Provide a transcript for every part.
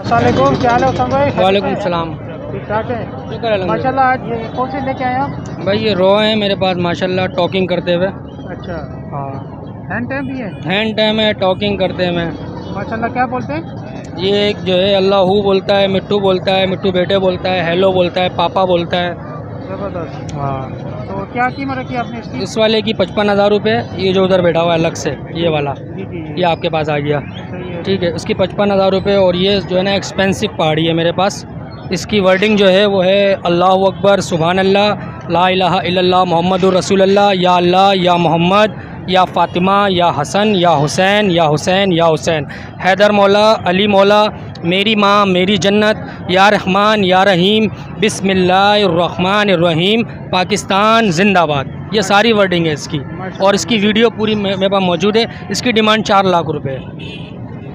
अस्सलामुअलैकुम, क्या हाल है उस्मान भाई? वालेकुम सलाम। ठीक ठाक है शुक्र अल्हम्दुलिल्लाह। माशाल्लाह। आज ये कौन से लेके आए आप? भाई ये रॉ है मेरे पास माशाल्लाह, टॉकिंग करते हुए। अच्छा, हाँ, हैंड टाइम भी है हैंड टाइम है, टॉकिंग करते हुए। माशाल्लाह। क्या बोलते हैं? ये एक जो है अल्लाह बोलता है, मिट्टू बोलता है, मिट्टू बेटे बोलता है, हेलो बोलता है, पापा बोलता है। ज़बरदस्त। हाँ, तो क्या कीमत रखी आपने इसकी? इस वाले की 55,000 रुपये। ये जो उधर बैठा हुआ है अलग से, ये वाला, जी जी ये आपके पास आ गया। सही है। ठीक है, इसकी 55,000 रुपये। और ये जो है ना एक्सपेंसिव पहाड़ी है मेरे पास। इसकी वर्डिंग जो है वो है अल्लाह अकबर, सुभान अल्लाह, ला इलाहा इल्लल्लाह, मोहम्मदुर रसूलुल्लाह, या अल्लाह, या मोहम्मद, या फ़ातिमा, या हसन, या हुसैन, या हुसैन, या हुसैन, हैदर मौला, अली मौला, मेरी माँ, मेरी जन्नत, या रहमान, या रहीम, बिस्मिल्लाहिर्रहमानिर्रहीम, पाकिस्तान जिंदाबाद। ये सारी वर्डिंग है इसकी। और इसकी वीडियो पूरी मेरे पास मौजूद है। इसकी डिमांड 4 लाख रुपए है।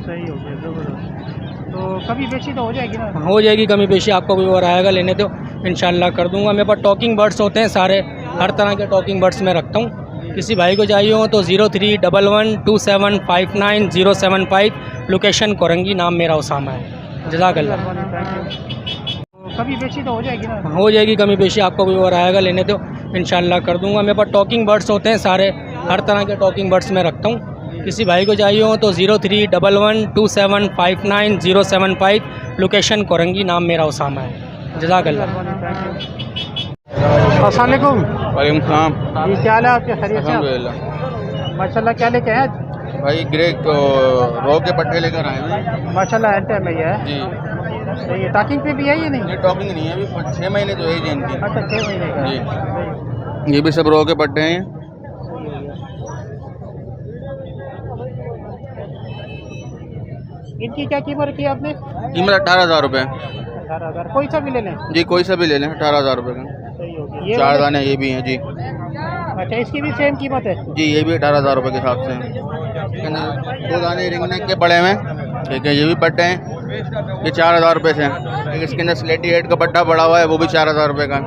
सही हो गया, ज़बरदस्त। तो कभी बेची तो हो जाएगी ना? हो जाएगी कमी पेशी, आपको कोई और आएगा लेने तो इंशाल्लाह कर दूंगा। मेरे पास टॉकिंग बर्ड्स होते हैं सारे, हर तरह के टॉकिंग बर्ड्स मैं रखता हूँ। किसी भाई को चाहिए हो तो 03112759 075, लोकेशन कोरंगी, नाम मेरा उसामा है। जज़ाकल्लाह। तो कभी बेची तो हो जाएगी ना? हो जाएगी कमी पेशी, आपको कोई और आएगा लेने तो इंशाल्लाह कर दूंगा। मेरे पास टॉकिंग बर्ड्स होते हैं सारे, हर तरह के टॉकिंग बर्ड्स मैं रखता हूँ। किसी भाई को चाहिए हो तो 03112759 075, लोकेशन कोरंगी, नाम मेरा उसामा है। जज़ाकल्लाह। अस्सलाम वालेकुम। वालेकुम सलाम। जी, क्या हाल है आपके? खैरियत से? अल्हम्दुलिल्लाह। माशाल्लाह। क्या लेके आए आज? भाई ग्रे को रो के पट्टे लेकर आए हैं माशाल्लाह, हैंड टाइम में ये है। जी। तो ये टॉकिंग पे भी है ये नहीं? ये टॉकिंग नहीं है, अभी 6 महीने जो है जी इनकी। अच्छा, 6 महीने का। जी। सही। ये भी सब रो के पट्टे हैं। इनकी क्या कीमत रखी है आपने? कीमत 18,000 रुपये। 18,000। कोई सा भी ले लें? जी, कोई सा भी ले लें, 18,000 रुपये का। सही हो गया। ये 4 वाले? दाने ये भी हैं जी। अच्छा, इसकी भी सेम कीमत है? जी, ये भी 18,000 रुपये के हिसाब से हैं। इसके अंदर 2 दाने रिंग नेक के पड़े हुए हैं, ठीक है। ये भी पट्टे हैं, ये 4,000 रुपये से हैं। एक इसके अंदर स्लेटी हेड का पट्टा पड़ा हुआ है, वो भी 4,000 रुपये का है।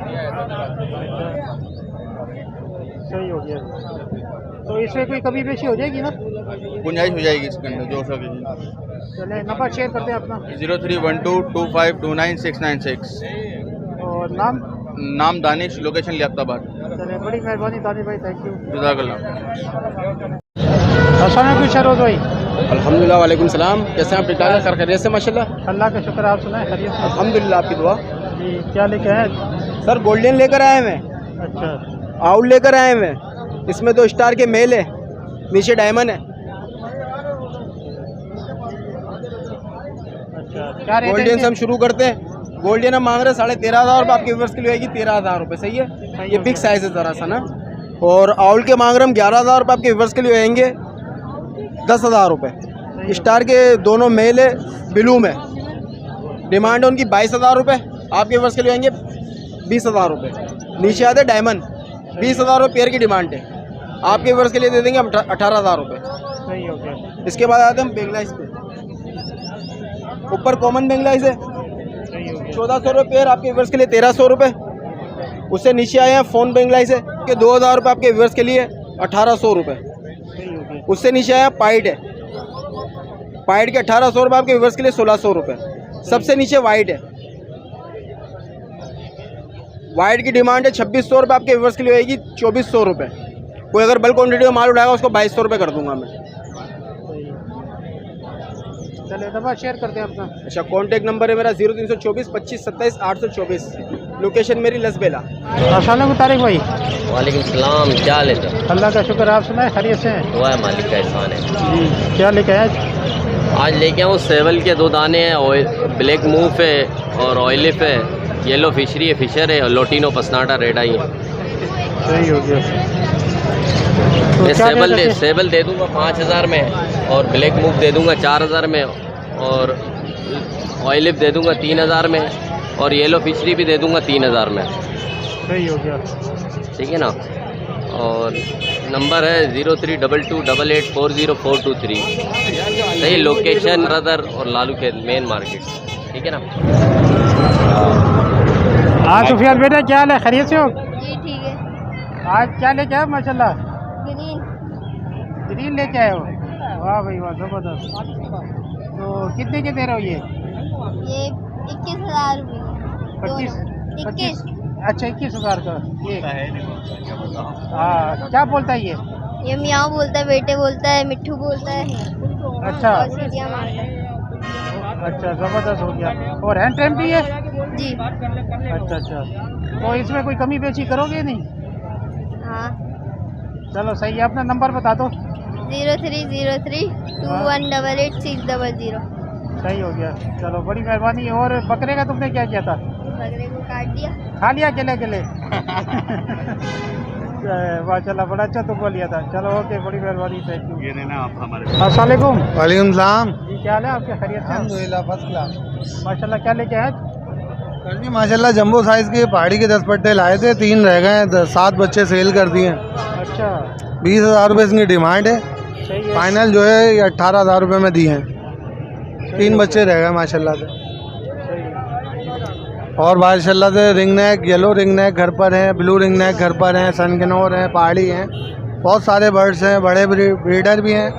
सही हो गया। तो इसमें कोई कमी पेशी हो जाएगी ना? गुंजाइश हो जाएगी इसके अंदर जो सके। चले, नंबर शेयर कर दें अपना। 0312252996। और नाम? नाम दानिश, लोकेशन लियाकताबाद। चले, बड़ी मेहरबानी दानिश भाई, थैंक यू। जज़ाकल्लाह। अस्सलाम वालेकुम शरोज भाई। अल्हम्दुलिल्लाह। वालेकुम सलाम। कैसे हैं आप? ठीक ठाक है, खैरियत से माशाल्लाह। अल्लाह का शुक्र, आप सुनाए खैरियत से? अल्हम्दुलिल्लाह, आपकी दुआ। जी, क्या लेके आए? सर गोल्डन लेकर आए हैं, अच्छा आउल लेकर आए हैं। इसमें 2 स्टार के मेल है, नीचे डायमंड है। अच्छा, क्या रेट है गोल्डन से इनके? हम शुरू करते हैं। गोल्डन हम मांग रहे हैं 13,500 रुपये, आपके व्यूअर्स के लिए आएगी 13,000 रुपये। सही है, ये बिग साइज है ज़रा सा ना। और आउल के मांग रहे हम 11,000 रुपये, आपके व्यूअर्स के लिए आएंगे 10,000 रुपये। स्टार के दोनों मेल है, ब्लू में। डिमांड है उनकी 22,000 रुपये, आपके व्यूअर्स के लिए आएंगे 20,000 रुपये। नीचे आते डायमंड, 20,000 रुपये पेयर की डिमांड है, आपके व्यूअर्स के लिए दे देंगे हम 18,000 रुपये। सही हो गया। इसके बाद आते हैं हम बेंगलाइज पे। ऊपर कॉमन बेंगलाइज है, सही हो गया। 1400 रुपये पेयर, आपके व्यूअर्स के लिए 1,300 रुपये। उससे नीचे आए हैं फ़ोन बेंगलाइज है कि 2,000 रुपये, आपके व्यूअर्स के लिए 1,800 रुपये। सही हो गया। उससे नीचे आया पाइट है, पाइट के 1,800 रुपये, आपके व्यूअर्स के लिए 1,600 रुपये। सबसे नीचे वाइट है, वाइट की डिमांड है 2,600 रुपये, आपके व्यूअर्स के लिए आएगी 2,400 रुपये। कोई अगर बल्क क्वान्टिटी का माल उठाएगा उसको 2,200 रुपये कर दूंगा मैं। चले, नंबर शेयर कर दें अपना। अच्छा, कॉन्टैक्ट नंबर है मेरा 0324 25 27 824। लोकेशन मेरी लसबेला। अस्सलाम वालेकुम तारिक भाई। वालेकुम सलाम। क्या हाल है सर? अल्लाह का शुक्र, आप सुनाए खैरियत से? दुआ है, मालिक का एहसान है। जी, क्या लेके आए? आज लेके आऊँ सेवल के 2 दाने हैं, ऑयल ब्लैक मूव है और ऑयलिफ है, येलो फिशरी है, फिशर है, और लोटिनो पसनाटा रेड आई है। सही हो गया। तो ये क्या रेट है? सेवल दे दूँगा 5,000 में, और ब्लैक मूव दे दूँगा 4,000 में, और ऑयलिफ दे दूँगा 3,000 में, और येलो फिशरी भी दे दूँगा 3,000 में। सही हो गया। ठीक है ना। और नंबर है 03228840,423। सही लोकेशन रदर और लालू के मेन मार्केट। ठीक है ना। हाँ सुफियान बेटा, क्या हाल है? खैरियत से हो? जी ठीक है। आज क्या लेके आए? माशाल्लाह ग्रीन। ग्रीन लेके आए हो? वाह भाई वाह, ज़बरदस्त। तो कितने के दे रहे हो ये? ये 21,000 रुपये 25 अच्छा 21,000 का ये हाँ। क्या बोलता है ये मियाँ बोलता है, बेटे बोलता है, मिट्ठू बोलता है। अच्छा और सीटियाँ मारता है। अच्छा ज़बरदस्त हो गया। और हैंड ट्रैम भी है? जी अच्छा अच्छा। तो इसमें कोई कमी बेची करोगे नहीं? हाँ। चलो सही है। अपना नंबर बता दो। 0303 2188 600। सही हो गया। चलो बड़ी मेहरबानी। और बकरे का तुमने क्या किया था? बकरे को काट दिया। खा लिया अकेले अकेले? माशाल्लाह बड़ा अच्छा तुमको लिया था। चलो ओके बड़ी मेहरबानी। Thank you. ये लेना आप हमारे। अस्सलाम वालेकुम। वालेकुम सलाम। जी क्या हाल है आपके? खैरियत से? अल्हम्दुलिल्लाह फर्स्ट क्लास। माशाल्लाह। क्या लेके आए? सर जी माशाल्लाह जंबो साइज़ के पहाड़ी के 10 पट्टे लाए थे, 3 रह गए, 7 बच्चे सेल कर दिए। अच्छा 20,000 रुपये इसकी डिमांड है। सही है। फाइनल जो है ये 18,000 रुपये में दिए हैं। 3 बच्चे रह गए माशाल्लाह से। सही है। और माशाल्लाह से ring neck, yellow ring neck घर पर हैं, ब्लू रिंग नेक घर पर हैं, सनगनोर हैं, पहाड़ी हैं, बहुत सारे बर्ड्स हैं, बड़े ब्रीडर भी हैं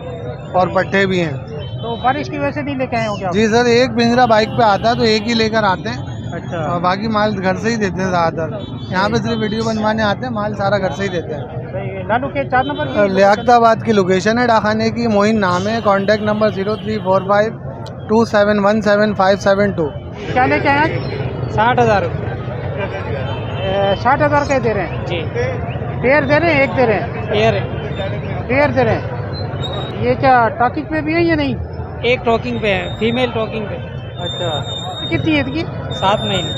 और पट्टे भी हैं। तो बारिश की वजह से नहीं लेके आए हो क्या? जी सर, एक पिंजरा बाइक पे आता है तो एक ही लेकर आते हैं अच्छा और बाकी माल घर से ही देते हैं ज़्यादातर। यहाँ पे सिर्फ वीडियो बनवाने आते हैं, माल सारा घर से ही देते हैं। सही है। लालू के 4 नंबर की लियाकताबाद की लोकेशन है, डाखाने की, मोइन नाम है। कॉन्टैक्ट नंबर 0345 2717 क्या लेके आए आज? 60,000 60,000 के दे रहे हैं? जी। पेयर दे रहे हैं? एक दे रहे हैं? पेयर दे रहे हैं। ये क्या टॉकिंग पे भी है या नहीं? एक टॉकिंग पे है, फीमेल टॉकिंग पे। अच्छा कितनी है इसकी? 7 महीने,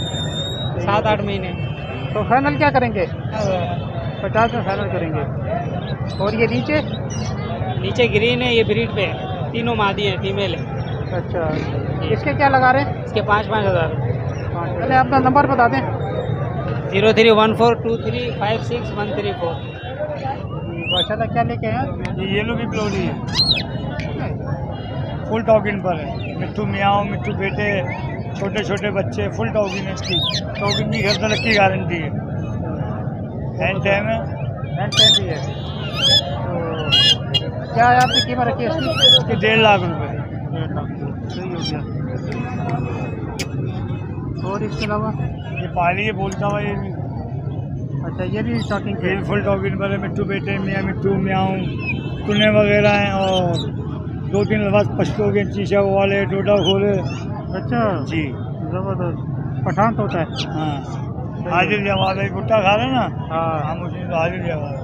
7-8 महीने। तो फाइनल क्या करेंगे? 50 में फाइनल करेंगे। और ये नीचे? नीचे ग्रीन है, ये ब्रीड पे है, तीनों मादी हैं, फीमेल है। अच्छा इसके क्या लगा रहे हैं? इसके 5-5 हज़ार। पहले अपना नंबर बता दें। 03142356 134। माशाल्लाह। क्या लेके आए? ये लो भी ब्लोरी है, फुल टॉकिन पर है। मिट्ठू मियाँ, मिट्ठू बेटे, छोटे छोटे बच्चे, फुल टॉकिन है इसकी। टॉकिन की घर तक की गारंटी है। हैंड टाइम है, हैंड टाइम भी है। तो क्या है आपकी कीमत रखी है इसकी? इसके 1.5 लाख रुपये। 1.5 लाख। सही हो गया। और इसके अलावा ये पाली है, बोलता हुआ ये भी। अच्छा ये भी टॉकिंग ये भी फुल टॉकिन पर है। मिट्ठू बेटे, मियाँ मिट्ठू मियाँ, टुने वगैरह हैं और 2-3 लफ्ज़ पश्तो के, चीशा वाले, टोटा खोले। अच्छा जी ज़बरदस्त। पठान तो होता है। हाँ, हाजिर जवाब है। भुट्टा खा रहे ना? हाँ हम उसी तो हाजिर जवाब।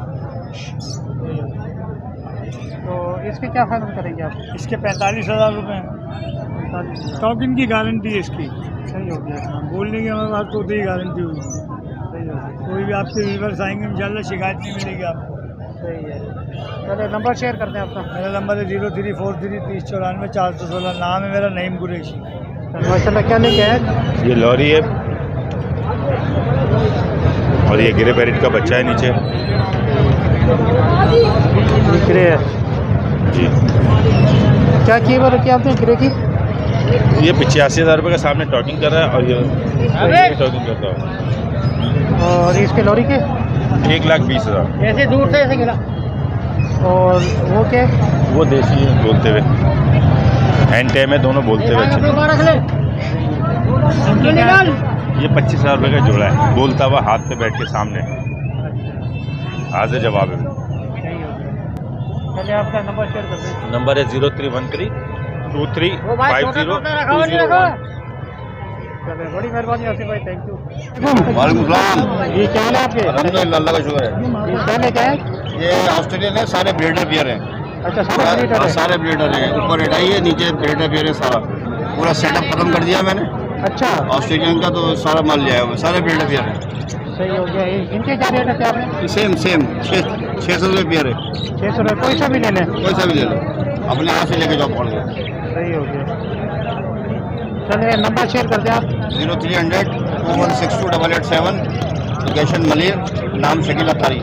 तो इसके क्या फाइनल करेंगे आप? इसके 45,000 रुपये हैं। 45,000। टॉकिन की गारंटी है इसकी। सही हो गया। बोलने की हमारे पास तो ही गारंटी हुई। सही हो गया। कोई भी आपके व्यूवर्स आएंगे इंशाल्लाह शिकायत नहीं मिलेगी आपको। सही है। चलो नंबर शेयर करते हैं अपना। मेरा नंबर है 0343 3094 416। नाम है मेरा नईम कुरैशी। माशाल्लाह। क्या लेके आए? ये लॉरी है और ये गिरे पैरेट का बच्चा है नीचे। ग्रे है जी। क्या कीमत रखी आपने ग्रे की? ये 85,000 रुपये का सामने टॉकिंग कर रहा है और ये टॉकिंग करता है। और इसके लॉरी के? 1,20,000। ऐसे दूर से ऐसे गिरा। और वो क्या? वो देसी है, बोलते हुए। हैंड टाइम है, दोनों बोलते हुए अच्छे। ये 25,000 रुपये का जोड़ा है, बोलता हुआ हाथ पे बैठ के सामने। हाजिर जवाब है। पहले आपका नंबर शेयर कर दें। नंबर है 0313 2350 चलो बड़ी मेहरबानी आसिफ भाई। Thank you. वालेकुम सलाम। ये क्या हाल है आपके? अल्हम्दुलिल्लाह, अल्लाह का शुक्र है। ये क्या लेके आए? ये ऑस्ट्रेलियन है, सारे ब्रीडर बियर हैं। अच्छा सारा ब्रीडर है? सारे ब्रीडर हैं। ऊपर रेडाई है, नीचे ब्रीडर बियर है। सारा पूरा सेटअप खत्म कर दिया मैंने। अच्छा ऑस्ट्रेलियन का तो सारा माल लिया है, सारे ब्रीडर बियर है। सही हो गया। इनके क्या रेट है आपने? सेम 600 रुपये बियर है। 600 रुपये। कोई सा भी ले लें? कोई सा भी ले लो, अपने हाथ से लेके जाओ पकड़ के। सही हो गया। चलिए नंबर शेयर कर दें आप। 0300 2162 887। लोकेशन मलिर, नाम शकील अतारी।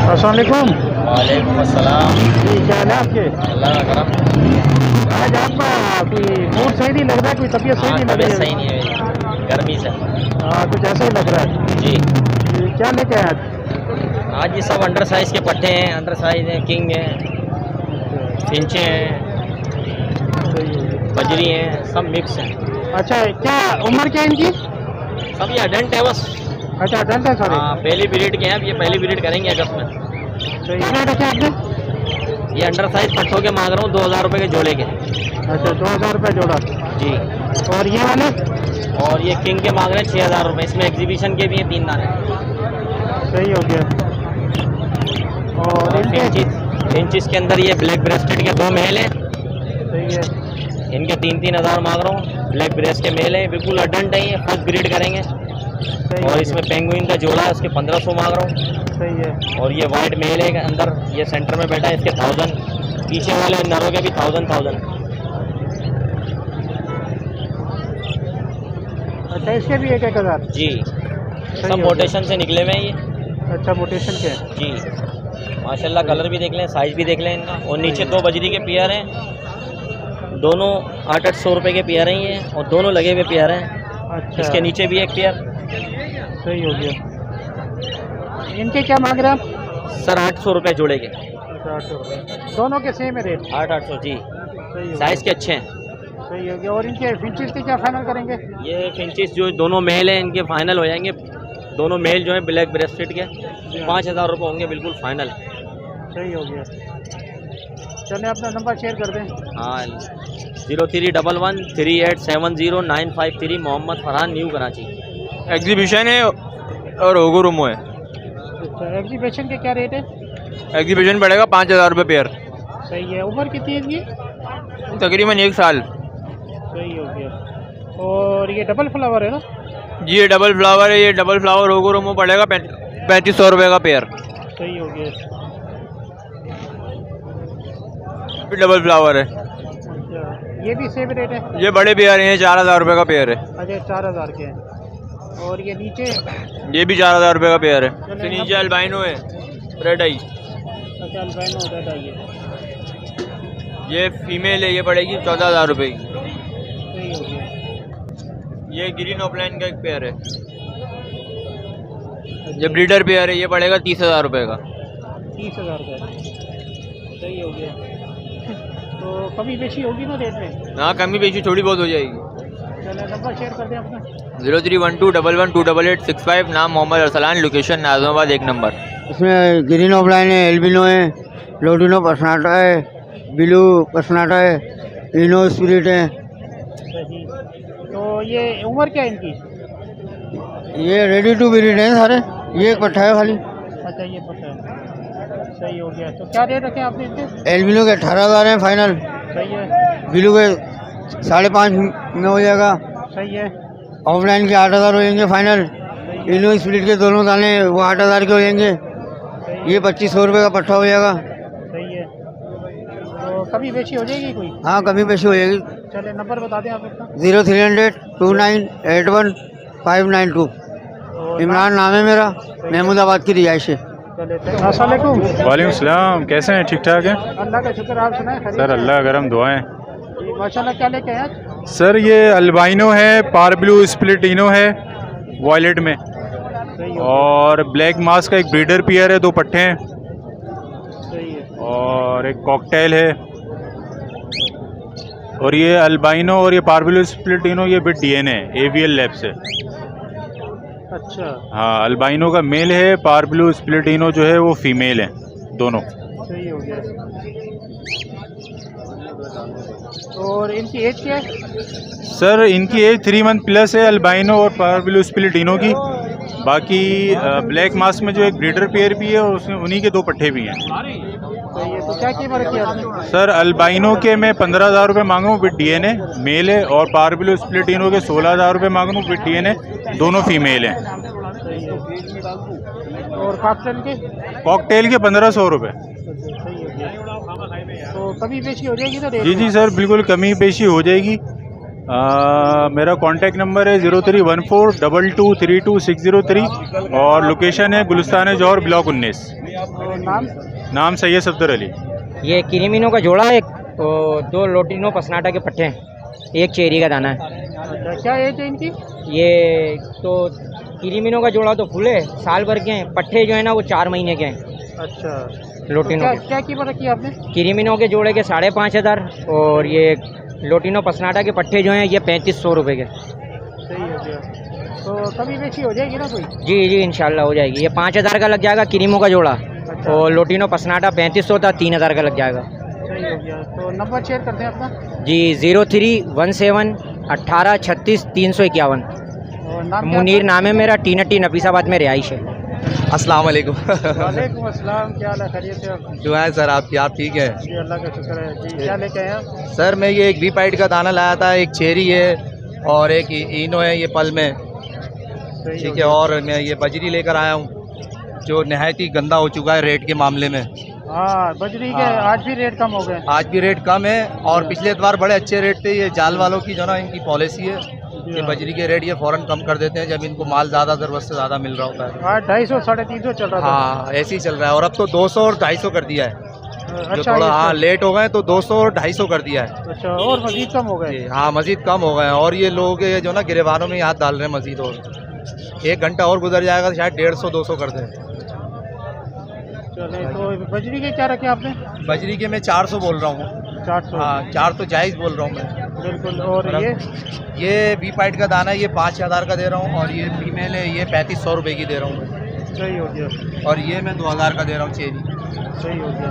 अस्सलाम वालेकुम। वालेकुम अस्सलाम। जी क्या हाल है आपके? अल्लाह का करम। आज आपका अभी मूड सही नहीं लग रहा है? कोई तबीयत सही नहीं लग रही है? सही नहीं है मेरी, गर्मी से। हाँ कुछ ऐसा ही लग रहा है। जी। ये क्या लेके आए आज? आज ये सब अंडर साइज़ के पट्टे हैं, अंडर साइज़ हैं, किंग हैं। फिंचे हैं, बजरी हैं, सब मिक्स हैं। अच्छा, क्या उम्र क्या है इनकी? सब ये अडल्ट है बस। अच्छा, अडल्ट है सारे। हाँ, पहली ब्रीड के हैं, अब ये पहली ब्रीड करेंगे अगस्त में। तो क्या रेट रखे आपने? ये अंडर साइज पट्टों के मांग रहा हूँ 2000 रुपये के जोड़े के। अच्छा, 2000 रुपये जोड़ा। जी। और ये वाले? और ये किंग के मांग रहे हैं 6000 रुपये। इसमें एग्जीबिशन के भी हैं 3 दाने। सही हो गया। और फिंचिस के अंदर ये ब्लैक ब्रेस्टेड के 2 मेल हैं। सही है। इनके 3-3 हज़ार मांग रहा हूँ। ब्लैक ब्रेस्ट के मेल हैं, बिल्कुल अडल्ट है, ये फर्स्ट ब्रीड करेंगे। और इसमें पेंगुइन का जोड़ा है, उसके 1500 मांग रहा हूँ। सही है। और ये वाइट मेल है अंदर, ये सेंटर में बैठा है, इसके 1000। पीछे वाले नरों के भी 1000। अच्छा, इसके भी 1,000? जी, सब मोटेशन से निकले हुए हैं ये। अच्छा, मोटेशन के हैं। जी माशाल्लाह, कलर भी देख लें, साइज भी देख लें इनका। और नीचे 2 बजरी के पेयर हैं, दोनों 800 रुपये के पेयर हैं ये, और दोनों लगे हुए पेयर हैं। अच्छा, इसके नीचे भी एक पेयर। सही हो गया। इनके क्या मांग रहे हैं आप? सर 800 रुपये जोड़े के। 800 रुपये दोनों के सेम है रेट? 800 जी। सही हो साइज़ के अच्छे हैं। सही हो गया। और इनके फिंचेस के क्या फाइनल करेंगे? ये फिंचिस जो दोनों मेल हैं, इनके फाइनल हो जाएंगे। दोनों मेल जो हैं ब्लैक ब्रेस्टेड के 5000 रुपये होंगे, बिल्कुल फाइनल। सही हो गया। चलिए, अपना नंबर शेयर कर दें। हाँ, 0311 3870 मोहम्मद फरहान, न्यू कराची। एग्जीबिशन है और होगो रूमो है। अच्छा, एग्जीबिशन के क्या रेट है? एग्जीबिशन पड़ेगा 5000 रुपये पेयर। सही है। उम्र कितनी है इनकी? तकरीबन 1 साल। सही हो गया। और ये डबल फ्लावर है ना? जी, ये डबल फ्लावर है। ये डबल फ्लावर होगो रूमो पड़ेगा 3500 रुपये का पेयर। सही हो गया। डबल फ्लावर है। अच्छा, ये भी सेम रेट है? ये बड़े पेयर हैं, 4000 रुपये का पेयर है। अच्छा, 4000 के हैं। और ये नीचे? ये भी 4000 रुपये का पेयर है। इससे नीचे अल्बाइनो है, रेड आई। अच्छा, अल्बाइनो रेड आई है। ये फीमेल है, ये पड़ेगी 14000 रुपये की। सही हो गया। ये ग्रीन ऑफलाइन का एक पेयर है। ये ब्रीडर पेयर है, ये पड़ेगा 30000 रुपये का। 30000 का। सही हो गया। तो कमी बेशी होगी ना रेट में? हाँ, कमी बेशी थोड़ी बहुत हो जाएगी। चलिए, नंबर शेयर कर दें अपना। 031211 नाम मोहम्मद अरसलान, लोकेशन नाज़माबाद 1 नंबर। इसमें ग्रीन ऑफलाइन है, एल्बिनो है, लोटिनो पर्सनाटा है, ब्लू पर्सनाटा है, इनो स्पिरिट है। सही। तो ये उम्र क्या है इनकी? ये रेडी टू ब्रीड है सारे। ये एक पट्ठा है खाली। अच्छा, ये पता है। सही हो गया। तो क्या रेट रखे आपने इनके? एल्बिनो के 18000 हैं फाइनल। सही है। ब्लू के 5.5 में हो जाएगा। सही है। ऑफलाइन के 8000 हो जाएंगे फाइनल। इनो स्पिरिट के दोनों दाने वो 8000 के हो जाएंगे। ये 2500 रुपये का पट्ठा हो जाएगा। सही है। तो कभी बेची हो जाएगी कोई? हाँ, कमी पेशी हो जाएगी। चलिए, नंबर बता दें आप अपना। 0300 2981 592। इमरान नाम है मेरा, महमूदाबाद की रिहाइश है। अस्सलाम वालेकुम। वालेकुम सलाम, कैसे हैं? ठीक ठाक हैं अल्लाह का शुक्र, आप सुनाए? सर, अल्लाह करम दुआएं। माशाल्लाह, क्या लेके आए आज? सर, ये अल्बाइनो है, पार ब्लू स्प्लिटिनो है वॉयलेट में, और ब्लैक मास्क का एक ब्रीडर पियर है, 2 पट्टे हैं, सही है। और एक कॉकटेल है। और ये अल्बाइनो और ये पार ब्लू स्प्लिटिनो ये बिट DNA AVL लैब से। अच्छा, हाँ, अल्बाइनो का मेल है, पार ब्लू स्प्लिटिनो जो है वो फीमेल है, दोनों। सही हो गया। और इनकी एज क्या है? सर, इनकी एज 3 मंथ प्लस है, अल्बाइनो और पार ब्लू स्प्लिटिनो की। बाकी ब्लैक मास्क में जो एक ब्रीडर पेयर भी है, और उसमें उन्हीं के 2 पट्टे भी हैं। सही है। तो क्या कीमत रखी आपने? सर, अल्बाइनो के मैं 15000 रुपये मांग रहा हूँ विद DNA, मेल है, और पार ब्लू स्प्लिटिनो के 16000 रुपये मांग रहा हूँ विद DNA, दोनों फीमेल हैं। सही है। और कॉकटेल के? कॉकटेल के 1500 रुपये। सही हो गया। तो कभी बेची हो जाएगी ना रेट? जी सर, बिल्कुल कमी पेशी हो जाएगी। मेरा कॉन्टैक्ट नंबर है 031422323603, और लोकेशन है गुलिस्तान जौहर, ब्लॉक 19। नाम? नाम सैयद सफदर अली। ये किरीमिनो का जोड़ा है, और 2 लोटिनो पसनाटा के पट्टे हैं, एक चेरी का दाना है। अच्छा, क्या एज है इनकी? ये तो किरीमिनो का जोड़ा तो फुल है, साल भर के हैं। पट्टे जो है ना वो 4 महीने के हैं। अच्छा, लोटिनो क्या के क्या कीमत रखी है आपने? क्रीमिनो के जोड़े के 5,500 और ये लोटिनो पसनाटा के पट्टे जो हैं ये 3,500 रुपये के। सही हो गया। तो कमी बेची हो जाएगी ना कोई? जी जी इंशाल्लाह हो जाएगी। ये 5,000 का लग जाएगा क्रीमो का जोड़ा अच्छा। और लोटिनो पसनाटा 3,500 था, 3,000 का लग जाएगा। सही हो गया। तो नंबर शेयर करते हैं अपना। जी 0317 18 36 351। और नाम क्या मुनीर आपका? नाम है मेरा, टी नफीसाबाद में रिहाइश है। अस्सलाम वालेकुम। वालेकुम अस्सलाम, क्या हाल है? खैरियत से आप? दुआएं सर आपकी, आप ठीक है? जी अल्लाह का शुक्र है। जी क्या लेके आए आप? सर मैं ये एक वीपाइट का दाना लाया था, एक चेरी है और एक इनो है ये पल में, सही हो ठीक है। गया। और मैं ये बजरी लेकर आया हूँ जो नहायत ही गंदा हो चुका है रेट के मामले में। हाँ बजरी के हाँ। आज भी रेट कम हो गए। आज भी रेट कम है और पिछले एतवार बड़े अच्छे रेट थे। ये जाल वालों की जो ना इनकी पॉलिसी है कि बजरी के रेट ये फ़ौरन कम कर देते हैं जब इनको माल ज़्यादा ज़रूरत से ज़्यादा मिल रहा होता है। आज 250 350 चल रहा था। हाँ ऐसे ही चल रहा है और अब तो 200 और 250 कर दिया है। जो अच्छा थोड़ा ये हाँ तो- लेट हो गए तो 200 और 250 कर दिया है। अच्छा और मजीद कम हो गए। जी हाँ मज़ीद कम हो गए हैं और ये लोग ये जो ना गिरेबानों में ही हाथ डाल रहे हैं मज़ीद। और 1 घंटा और गुजर जाएगा तो शायद 150-200 कर दें। चले तो बजरी के क्या रखे आपने? बजरी के मैं 400 बोल रहा हूँ। 400। हाँ 400 जायज़ बोल रहा हूँ मैं। बिल्कुल। और ये वीपाइट का दाना है ये 5,000 का दे रहा हूँ और ये फीमेल है ये 3,500 रुपये की दे रहा हूँ मैं। सही हो गया। और ये मैं 2,000 का दे रहा हूँ चेरी। सही हो गया।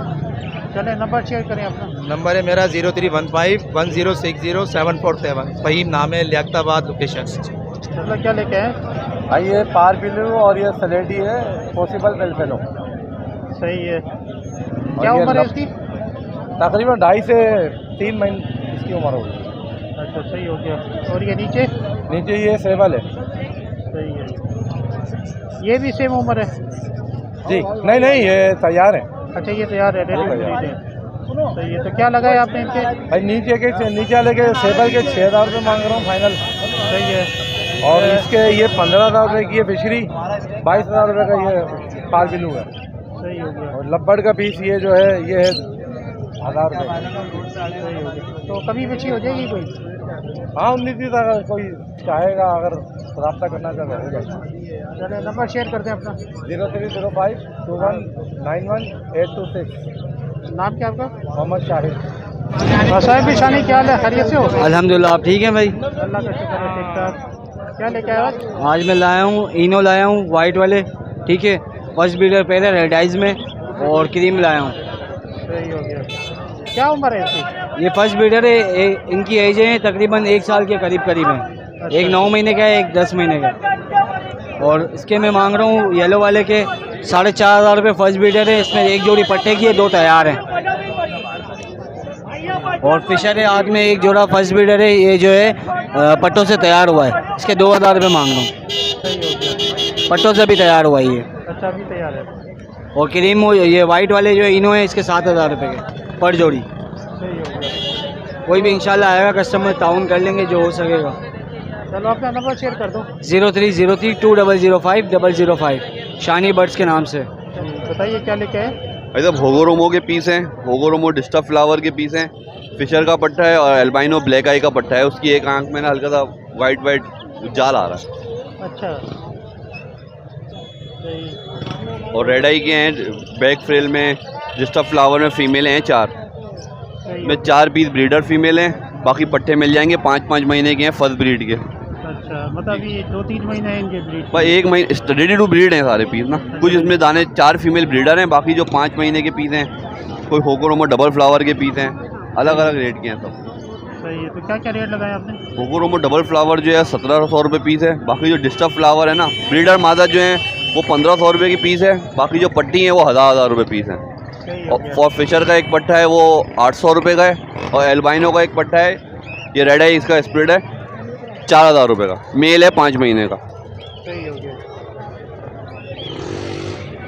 चले नंबर शेयर करें अपना। नंबर है मेरा 0315 1060 747। फहीम नाम है, लियाकताबाद लोकेशन। चलो क्या लेके आए? भाई ये पार बिलू और ये सलेटी है पॉसिबल बेलफेलो। सही है। क्या ये उम्र है इसकी? तकरीबन 2.5 से 3 महीने इसकी उम्र होगी। अच्छा सही हो गया। और ये नीचे? नीचे ये सेवल है। सही है। ये भी सेम उम्र है? जी नहीं ये तैयार है। अच्छा ये तैयार है, रेडी ब्रीड है। सही है। तो क्या लगाए आपने इनके? भाई नीचे वाले के सेवल के 6,000 रुपये मांग रहा हूँ फाइनल। सही है। और इसके ये 15,000 रुपये की है फिशरी, 22,000 रुपये का ये पार बिलू है। सही हो गया। और लब्बड़ का पीस ये जो है ये है 1,000 रुपये। सही हो गया। तो कमी बेची हो जाएगी कोई? हाँ 19 अगर कोई चाहेगा अगर रब्ता करना चाहे हो जाएगा। चले नंबर शेयर करते हैं अपना। 0305 2191 826। नाम क्या आपका? मोहम्मद शाहिद। साहब भी शानी क्या हाल है? खैरियत से हो? अल्हम्दुलिल्लाह आप ठीक हैं भाई? अल्लाह का शुक्र है ठीक ठाक। क्या लेके आए आज? आज मैं लाया हूँ इनो लाया हूँ वाइट वाले, ठीक है। फर्स्ट ब्रीडर पहले रेड आइज में और क्रीम लाया हूँ। सही हो गया। क्या उम्र है इसकी? ये फर्स्ट ब्रीडर है। इनकी एज है तकरीबन 1 साल के करीब है। एक 9 महीने का है, एक 10 महीने का। और इसके मैं मांग रहा हूँ येलो वाले के 4,500 रुपये। फर्स्ट ब्रीडर है, इसमें एक जोड़ी पट्टे की है, 2 तैयार हैं। और फिशर है हाथ में एक जोड़ा फर्स्ट ब्रीडर है, ये जो है पट्टों से तैयार हुआ है। इसके 2,000 रुपये मांग रहा हूँ। सही हो गया। पट्टों से भी तैयार हुआ है ये। अच्छा अभी तैयार है। और क्रीम ये वाइट वाले जो इनो है इसके 7,000 रुपये के पर जोड़ी। सही हो गया। कोई भी इंशाल्लाह आएगा कस्टमर ताउन कर लेंगे जो हो सकेगा। चलो अपना नंबर शेयर कर दो। 0303 2005 005 शानी बर्ड्स के नाम से। बताइए क्या लेके आए? इधर होगोरोमो के पीस हैं, होगोरोमो डिस्टर्ब फ्लावर के पीस हैं, फिशर का पट्टा है और एल्बाइनो ब्लैक आई का पट्टा है। उसकी एक आंख में ना हल्का सा वाइट जाल आ रहा है। अच्छा सही। और रेड आई के हैं बैक फ्रेल में, डिस्टर्ब फ्लावर में फीमेल हैं 4 सही में 4 पीस ब्रीडर फीमेल हैं। बाकी पट्टे मिल जाएंगे 5-5 महीने के हैं फर्स्ट ब्रीड के। अच्छा मतलब ये 2-3 महीने हैं इनके ब्रीड? भाई 1 महीने रेडी टू ब्रीड हैं सारे पीस ना। कुछ इसमें दाने 4 फीमेल ब्रीडर हैं, बाकी जो 5 महीने के पीस हैं, कोई होगोरोमो डबल फ्लावर के पीस हैं, अलग अलग रेट के हैं सब। सही है। तो क्या क्या रेट लगाए आपने? होगोरोमो डबल फ्लावर जो है 1,700 रुपये पीस है। बाकी जो डिस्टर्ब फ्लावर है ना ब्रीडर मादा जो है वो 1,500 रुपये की पीस है। बाकी जो पट्टी है वो 1,000 रुपये पीस है। सही और फॉर फिशर का एक पट्टा है वो 800 रुपये का है। और एल्बाइनो का एक पट्टा है, ये रेड है, इसका स्प्रेड है 4,000 रुपये का। मेल है 5 महीने का। सही हो गया।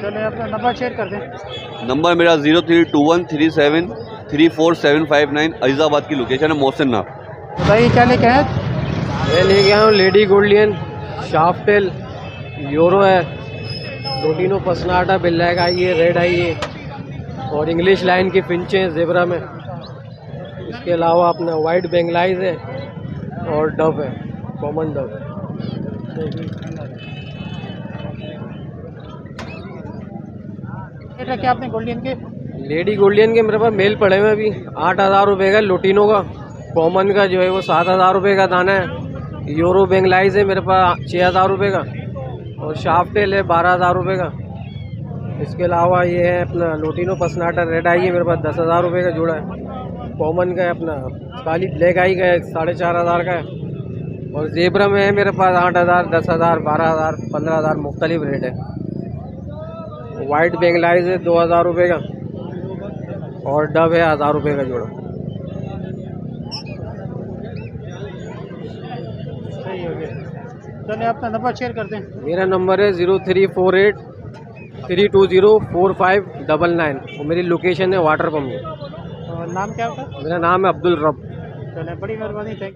चलिए अपना नंबर शेयर कर दें। नंबर मेरा 032137 34759। अजीज़ाबाद की लोकेशन है, मोहसिन नाम। बताइए क्या लेके आए? मैं लेके आया हूँ लेडी गोल्डियन शाफ्टेल यूरो है, लोटिनो पसनाटा ब्लैक आई है, रेड आई है और इंग्लिश लाइन की फिंचे हैं जेबरा में। इसके अलावा अपना वाइट बेंगलाइज है और डव है, कॉमन डव। रेट रखे आपने गोल्डियन के? लेडी गोल्डियन के मेरे पास मेल पड़े हुए अभी 8,000 रुपये का। लोटिनो का कॉमन का जो है वो 7,000 रुपये का दाना है। यूरो बेंगलाइज है मेरे पास 6,000 रुपये का। और शाफ्टेल है 12,000 रुपये का। इसके अलावा ये है अपना लोटिनो पसनाटा रेड आई है मेरे पास 10,000 रुपये का जोड़ा है। कॉमन का है अपना काली ब्लैक आई का है 4,500 का है। और जेब्रा में है मेरे पास 8,000, 10,000, 12,000, 15,000 मुख्तलिफ रेट है। वाइट बेंगलाइज है 2,000 रुपये का। और डब है 1,000 रुपये का जोड़ा। सही हो गया। चलिए अपना नंबर शेयर करते हैं। मेरा नंबर है 0348 320 4599 और मेरी लोकेशन है वाटर पम्प। और नाम क्या होगा? मेरा नाम है अब्दुल रब। चलिए बड़ी मेहरबानी, थैंक